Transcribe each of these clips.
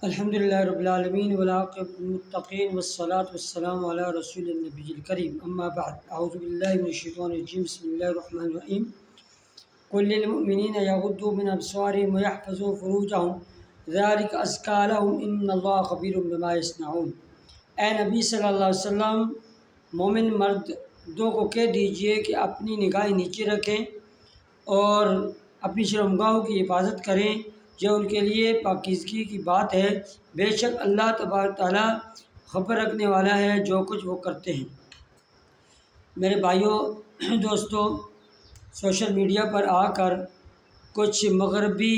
الحمدللہ رب العالمین والعاقبۃ للمتقین والصلاۃ والسلام علی رسول النبی الکریم اما بعد اعوذ باللہ من الشیطان الرجیم بسم اللہ الرحمن الرحیم قل للمؤمنین یغضوا من ابصارهم ویحفظوا فروجهم ذلک ازکی لهم ان اللہ خبیر بما یصنعون۔ اے نبی صلی اللہ علیہ وسلم، مومن مردوں کو کہہ دیجئے کہ اپنی نگاہیں نیچے رکھیں اور اپنی شرمگاہوں کی حفاظت کریں، یہ ان کے لیے پاکیزگی کی بات ہے۔ بے شک اللہ تبارک تعالیٰ خبر رکھنے والا ہے جو کچھ وہ کرتے ہیں۔ میرے بھائیوں دوستوں، سوشل میڈیا پر آ کر کچھ مغربی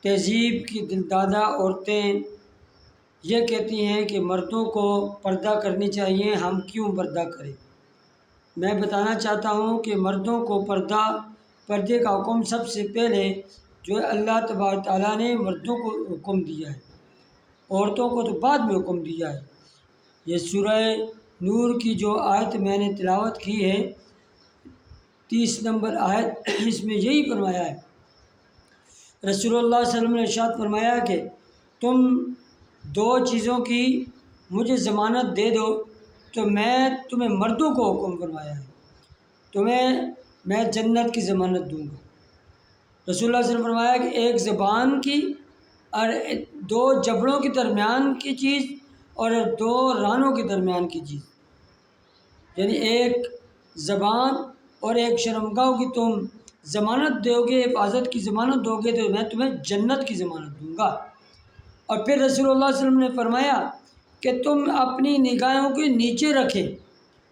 تہذیب کی دلدادہ عورتیں یہ کہتی ہیں کہ مردوں کو پردہ کرنی چاہیے، ہم کیوں پردہ کریں؟ میں بتانا چاہتا ہوں کہ مردوں کو پردے کا حکم سب سے پہلے جو اللہ تبارک تعالیٰ نے مردوں کو حکم دیا ہے، عورتوں کو تو بعد میں حکم دیا ہے۔ یہ سورہ نور کی جو آیت میں نے تلاوت کی ہے، 30 نمبر آیت، اس میں یہی فرمایا ہے، رسول اللہ صلی اللہ علیہ وسلم نے ارشاد فرمایا کہ تم دو چیزوں کی مجھے ضمانت دے دو تو میں تمہیں مردوں کو حکم فرمایا ہے، میں جنت کی ضمانت دوں گا۔ رسول اللہ صلی اللہ علیہ وسلم نے فرمایا کہ ایک زبان کی اور دو جبڑوں کے درمیان کی چیز اور دو رانوں کے درمیان کی چیز، یعنی ایک زبان اور ایک شرمگاہ کی تم ضمانت دو گے، حفاظت کی ضمانت دو گے تو میں تمہیں جنت کی ضمانت دوں گا۔ اور پھر رسول اللہ صلی اللہ علیہ وسلم نے فرمایا کہ تم اپنی نگاہوں کے نیچے رکھیں،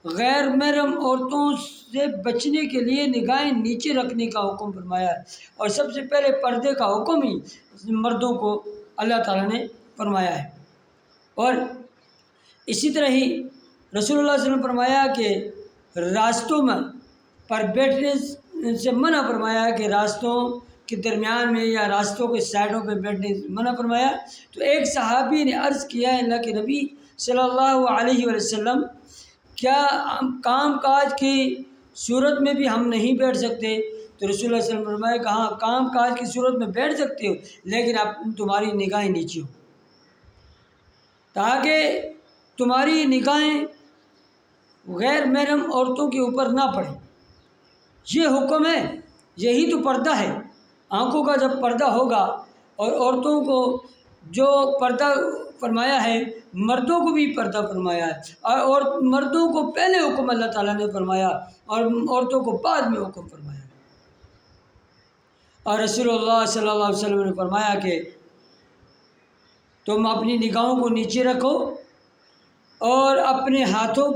غیر محرم عورتوں سے بچنے کے لیے نگاہیں نیچے رکھنے کا حکم فرمایا ہے، اور سب سے پہلے پردے کا حکم ہی مردوں کو اللہ تعالیٰ نے فرمایا ہے۔ اور اسی طرح ہی رسول اللہ صلی اللہ علیہ وسلم نے فرمایا کہ راستوں میں پر بیٹھنے سے منع فرمایا ہے، کہ راستوں کے درمیان میں یا راستوں کے سائڈوں پہ بیٹھنے سے منع فرمایا۔ تو ایک صحابی نے عرض کیا ہے، اللہ کے نبی صلی اللہ علیہ وسلم، کیا کام کاج کی صورت میں بھی ہم نہیں بیٹھ سکتے؟ تو رسول اللہ صلی اللہ علیہ وسلم نے فرمایا کہ ہاں، کام کاج کی صورت میں بیٹھ سکتے ہو، لیکن اب تمہاری نگاہیں نیچے ہو، تاکہ تمہاری نگاہیں غیر محرم عورتوں کے اوپر نہ پڑیں۔ یہ حکم ہے، یہی تو پردہ ہے۔ آنکھوں کا جب پردہ ہوگا اور عورتوں کو جو پردہ فرمایا ہے، مردوں کو بھی پردہ فرمایا ہے، اور مردوں کو پہلے حکم اللہ تعالیٰ نے فرمایا اور عورتوں کو بعد میں حکم فرمایا۔ اور رسول اللہ صلی اللہ علیہ وسلم نے فرمایا کہ تم اپنی نگاہوں کو نیچے رکھو اور اپنے ہاتھوں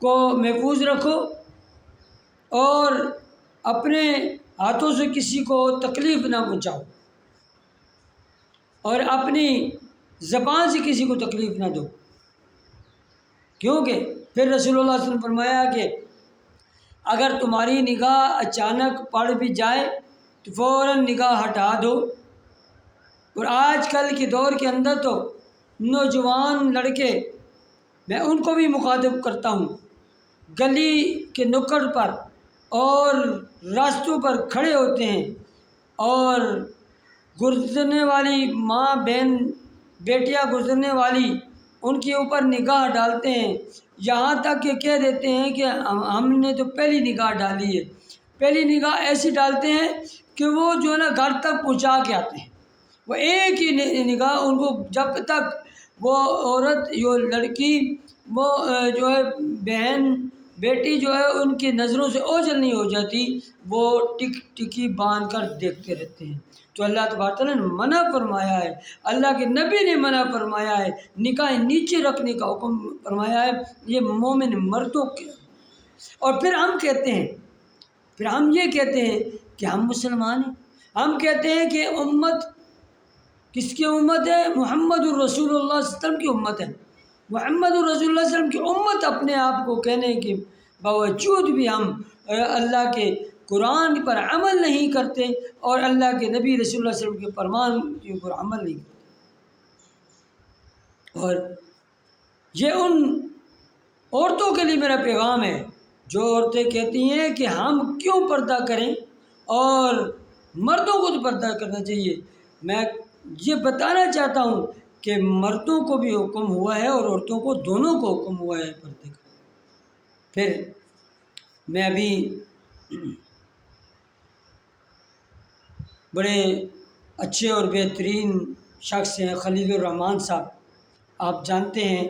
کو محفوظ رکھو، اور اپنے ہاتھوں سے کسی کو تکلیف نہ پہنچاؤ، اور اپنی زبان سے کسی کو تکلیف نہ دو، کیونکہ پھر رسول اللہ صلی اللہ علیہ وسلم نے فرمایا کہ اگر تمہاری نگاہ اچانک پڑ بھی جائے تو فوراً نگاہ ہٹا دو۔ اور آج کل کے دور کے اندر تو نوجوان لڑکے، میں ان کو بھی مخاطب کرتا ہوں، گلی کے نکڑ پر اور راستوں پر کھڑے ہوتے ہیں اور گزرنے والی ماں بہن بیٹیاں گزرنے والی ان کے اوپر نگاہ ڈالتے ہیں، یہاں تک کہ کہہ دیتے ہیں کہ ہم نے تو پہلی نگاہ ڈالی ہے۔ پہلی نگاہ ایسی ڈالتے ہیں کہ وہ جو ہے نا گھر تک پہنچا کے آتے ہیں، وہ ایک ہی نگاہ ان کو، جب تک وہ عورت جو لڑکی وہ جو ہے بہن بیٹی جو ہے ان کی نظروں سے اوجھل نہیں ہو جاتی، وہ ٹکی باندھ کر دیکھتے رہتے ہیں۔ تو اللہ تبارک تعالیٰ نے منع فرمایا ہے، اللہ کے نبی نے منع فرمایا ہے، نگاہیں نیچے رکھنے کا حکم فرمایا ہے، یہ مومن مردوں کے۔ اور پھر ہم یہ کہتے ہیں کہ ہم مسلمان ہیں، ہم کہتے ہیں کہ امت کس کی امت ہے؟ محمد الرسول اللہ صلی اللہ علیہ وسلم کی امت ہے۔ محمد الرسول اللہ صلی اللہ علیہ وسلم کی امت اپنے آپ کو کہنے کے باوجود بھی ہم اللہ کے قرآن پر عمل نہیں کرتے اور اللہ کے نبی رسول اللہ صلی اللہ علیہ وسلم کے فرمان کے اوپر عمل نہیں کرتے۔ اور یہ ان عورتوں کے لیے میرا پیغام ہے جو عورتیں کہتی ہیں کہ ہم کیوں پردہ کریں اور مردوں کو تو پردہ کرنا چاہیے۔ میں یہ بتانا چاہتا ہوں کہ مردوں کو بھی حکم ہوا ہے اور عورتوں کو، دونوں کو حکم ہوا ہے پردے کا۔ پھر میں ابھی بڑے اچھے اور بہترین شخص ہیں خلیل الرحمن صاحب، آپ جانتے ہیں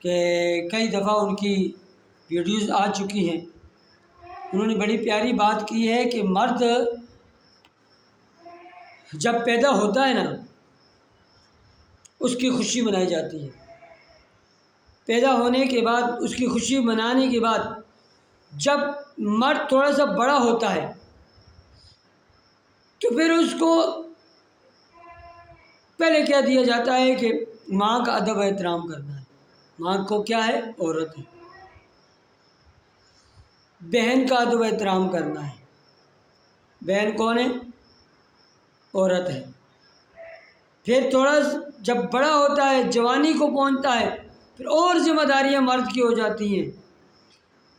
کہ کئی دفعہ ان کی ویڈیوز آ چکی ہیں۔ انہوں نے بڑی پیاری بات کی ہے کہ مرد جب پیدا ہوتا ہے نا، اس کی خوشی منائی جاتی ہے۔ پیدا ہونے کے بعد اس کی خوشی منانے کے بعد جب مرد تھوڑا سا بڑا ہوتا ہے تو پھر اس کو پہلے کیا دیا جاتا ہے کہ ماں کا ادب و احترام کرنا ہے۔ ماں کو کیا ہے؟ عورت ہے۔ بہن کا ادب و احترام کرنا ہے۔ بہن کون ہے؟ عورت ہے۔ پھر تھوڑا جب بڑا ہوتا ہے، جوانی کو پہنچتا ہے، پھر اور ذمہ داریاں مرد کی ہو جاتی ہیں۔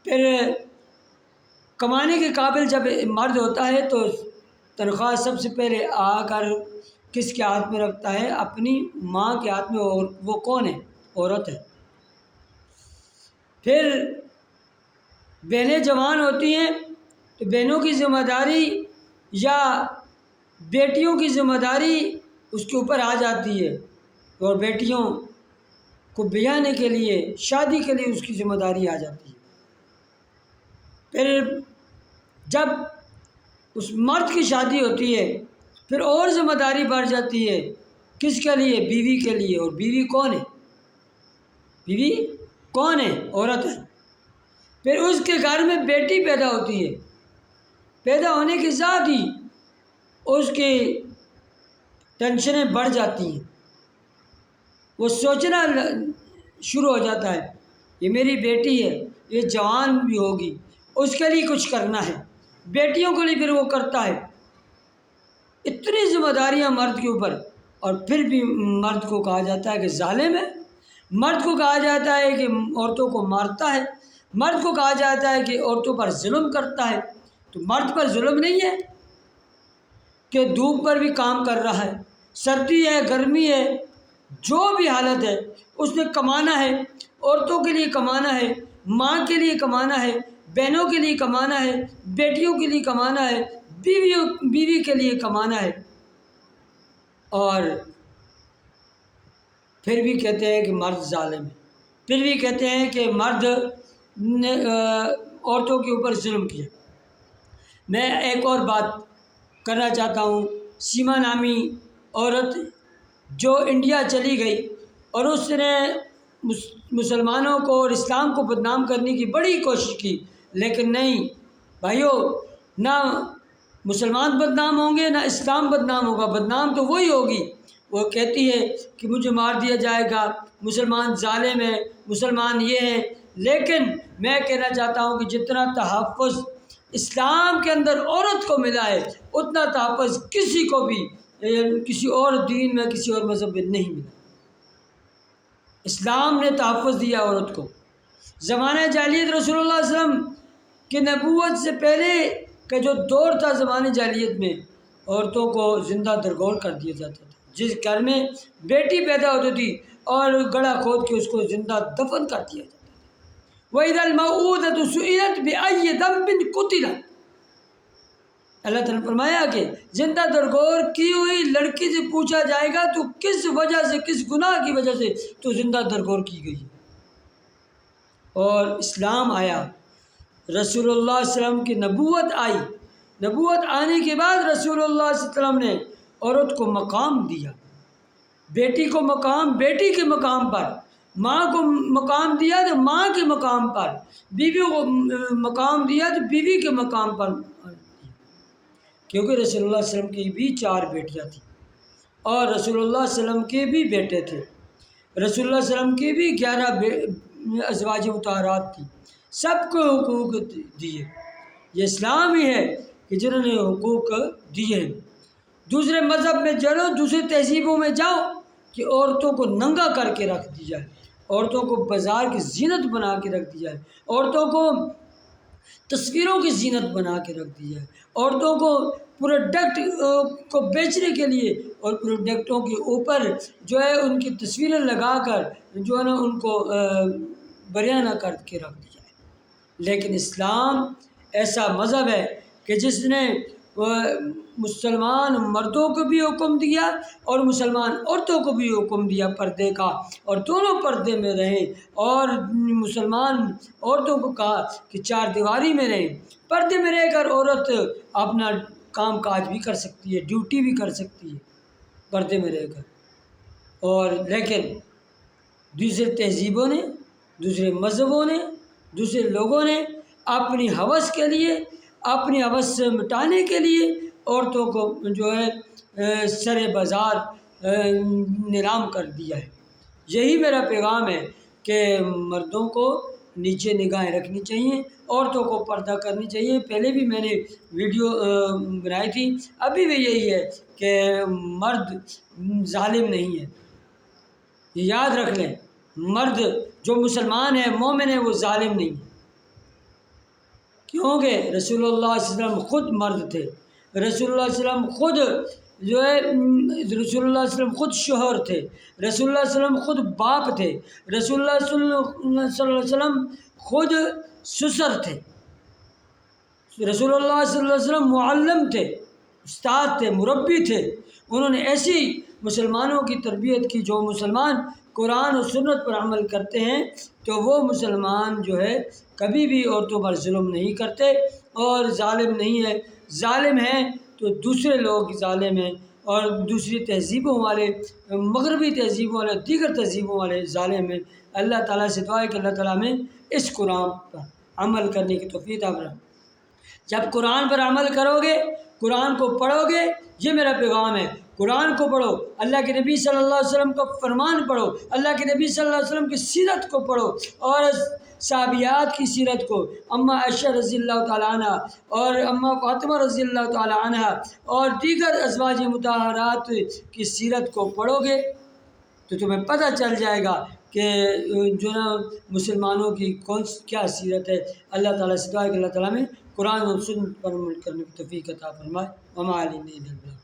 پھر کمانے کے قابل جب مرد ہوتا ہے تو تنخواہ سب سے پہلے آ کر کس کے ہاتھ میں رکھتا ہے؟ اپنی ماں کے ہاتھ میں، اور وہ کون ہے؟ عورت ہے۔ پھر بہنیں جوان ہوتی ہیں تو بہنوں کی ذمہ داری یا بیٹیوں کی ذمہ داری اس کے اوپر آ جاتی ہے، اور بیٹیوں کو بیانے کے لیے، شادی کے لیے اس کی ذمہ داری آ جاتی ہے۔ پھر جب اس مرد کی شادی ہوتی ہے پھر اور ذمہ داری بڑھ جاتی ہے، کس کے لیے؟ بیوی کے لیے۔ اور بیوی کون ہے؟ بیوی کون ہے؟ عورت ہے۔ پھر اس کے گھر میں بیٹی پیدا ہوتی ہے، پیدا ہونے کے ساتھ ہی اس کی ٹینشنیں بڑھ جاتی ہیں۔ وہ سوچنا شروع ہو جاتا ہے یہ میری بیٹی ہے، یہ جوان بھی ہوگی، اس کے لیے کچھ کرنا ہے۔ بیٹیوں کے لیے پھر وہ کرتا ہے۔ اتنی ذمہ داریاں مرد کے اوپر، اور پھر بھی مرد کو کہا جاتا ہے کہ ظالم ہے۔ مرد کو کہا جاتا ہے کہ عورتوں کو مارتا ہے۔ مرد کو کہا جاتا ہے کہ عورتوں پر ظلم کرتا ہے۔ تو مرد پر ظلم نہیں ہے کہ دھوپ پر بھی کام کر رہا ہے، سردی ہے، گرمی ہے، جو بھی حالت ہے اس نے کمانا ہے۔ عورتوں کے لیے کمانا ہے، ماں کے لیے کمانا ہے، بہنوں کے لیے کمانا ہے، بیٹیوں کے لیے کمانا ہے، بیوی کے لیے کمانا ہے۔ اور پھر بھی کہتے ہیں کہ مرد ظالم ہے، پھر بھی کہتے ہیں کہ مرد نے عورتوں کے اوپر ظلم کیا۔ میں ایک اور بات کرنا چاہتا ہوں۔ سیما نامی عورت جو انڈیا چلی گئی اور اس نے مسلمانوں کو اور اسلام کو بدنام کرنے کی بڑی کوشش کی، لیکن نہیں بھائیو، نہ مسلمان بدنام ہوں گے نہ اسلام بدنام ہوگا، بدنام تو وہی ہوگی۔ وہ کہتی ہے کہ مجھے مار دیا جائے گا، مسلمان ظالم ہیں، مسلمان یہ ہیں۔ لیکن میں کہنا چاہتا ہوں کہ جتنا تحفظ اسلام کے اندر عورت کو ملا ہے اتنا تحفظ کسی کو بھی کسی اور دین میں، کسی اور مذہب میں نہیں ملا۔ اسلام نے تحفظ دیا عورت کو۔ زمانہ جاہلیت، رسول اللہ صلی اللہ علیہ وسلم کی نبوت سے پہلے کا جو دور تھا، زمانہ جاہلیت میں عورتوں کو زندہ درگور کر دیا جاتا تھا۔ جس گھر میں بیٹی پیدا ہوتی تھی اور گڑھا کھود کے اس کو زندہ دفن کر دیا جاتا تھا۔ وَإِذَا الْمَوْءُودَةُ سُئِلَتْ بِأَيِّ ذَنبٍ قُتِلَتْ، اللہ تعالیٰ نے فرمایا کہ زندہ درگور کی ہوئی لڑکی سے پوچھا جائے گا تو کس وجہ سے، کس گناہ کی وجہ سے تو زندہ درگور کی گئی۔ اور اسلام آیا، رسول اللہ صلی اللہ علیہ وسلم کی نبوت آئی، نبوت آنے کے بعد رسول اللہ صلی اللہ علیہ وسلم نے عورت کو مقام دیا، بیٹی کو مقام بیٹی کے مقام پر، ماں کو مقام دیا تو ماں کے مقام پر، بیوی کو مقام دیا تو بیوی کے مقام پر، کیونکہ رسول اللہ صلی اللہ علیہ وسلم کی بھی 4 بیٹیاں تھیں اور رسول اللہ صلی اللہ علیہ وسلم کے بھی بیٹے تھے، رسول اللہ صلی اللہ علیہ وسلم کے بھی 11 ازواج مطہرات تھیں، سب کو حقوق دیے۔ یہ اسلام ہی ہے کہ جنہوں نے حقوق دیے ہیں۔ دوسرے مذہب میں چلو، دوسرے تہذیبوں میں جاؤ کہ عورتوں کو ننگا کر کے رکھ دی جائے، عورتوں کو بازار کی زینت بنا کے رکھ دی جائے، عورتوں کو تصویروں کی زینت بنا کے رکھ دی جائے، عورتوں کو پروڈکٹ کو بیچنے کے لیے، اور پروڈکٹوں کے اوپر جو ہے ان کی تصویریں لگا کر جو ہے نا ان کو بیان کر کے رکھ دیا ہے۔ لیکن اسلام ایسا مذہب ہے کہ جس نے مسلمان مردوں کو بھی حکم دیا اور مسلمان عورتوں کو بھی حکم دیا پردے کا، اور دونوں پردے میں رہیں، اور مسلمان عورتوں کو کہا کہ 4 دیواری میں رہیں۔ پردے میں رہ کر عورت اپنا کام کاج بھی کر سکتی ہے، ڈیوٹی بھی کر سکتی ہے پردے میں رہ کر۔ اور لیکن دوسرے تہذیبوں نے، دوسرے مذہبوں نے، دوسرے لوگوں نے اپنی ہوس کے لیے، اپنی ہوس سے مٹانے کے لیے عورتوں کو جو ہے سر بازار نیلام کر دیا ہے۔ یہی میرا پیغام ہے کہ مردوں کو نیچے نگاہیں رکھنی چاہیے، عورتوں کو پردہ کرنی چاہیے۔ پہلے بھی میں نے ویڈیو بنائی تھی، ابھی بھی یہی ہے کہ مرد ظالم نہیں ہے، یہ یاد رکھ لیں۔ مرد جو مسلمان ہے، مومن ہے، وہ ظالم نہیں ہے، کیونکہ رسول اللہ صلی اللہ علیہ وسلم خود مرد تھے۔ رسول اللہ صلی اللہ علیہ وسلم خود جو ہے رسول اللہ صلی اللہ علیہ وسلم خود شوہر تھے، رسول اللہ صلی اللہ علیہ وسلم خود باپ تھے، رسول اللہ صلی اللہ علیہ وسلم خود سسر تھے، رسول اللہ صلی اللہ علیہ وسلم معلم تھے، استاد تھے، مربی تھے۔ انہوں نے ایسی مسلمانوں کی تربیت کی، جو مسلمان قرآن و سنت پر عمل کرتے ہیں تو وہ مسلمان جو ہے کبھی بھی عورتوں پر ظلم نہیں کرتے اور ظالم نہیں ہے۔ ظالم ہیں تو دوسرے لوگ ظالم ہیں، اور دوسری تہذیبوں والے، مغربی تہذیبوں والے، دیگر تہذیبوں والے ظالم ہیں۔ اللہ تعالیٰ سے دعا ہے کہ اللہ تعالیٰ میں اس قرآن پر عمل کرنے کی توفیق عطا فرمائے۔ جب قرآن پر عمل کرو گے، قرآن کو پڑھو گے، یہ میرا پیغام ہے، قرآن کو پڑھو، اللہ کے نبی صلی اللہ علیہ وسلم کا فرمان پڑھو، اللہ کے نبی صلی اللہ علیہ وسلم کی سیرت کو پڑھو، اور صحابیات کی سیرت کو، اماں عائشہ رضی اللہ تعالیٰ عنہ اور اماں فاطمہ رضی اللہ تعالیٰ عنہ اور دیگر ازواج مطہرات کی سیرت کو پڑھو گے تو تمہیں پتہ چل جائے گا کہ جو نا مسلمانوں کی کیا سیرت ہے۔ اللہ تعالیٰ سے دعا ہے کہ اللہ تعالیٰ میں قرآن و سنت پر عمل کرنے کی توفیق عطا فرمائے۔ وما علینا الا البلاغ۔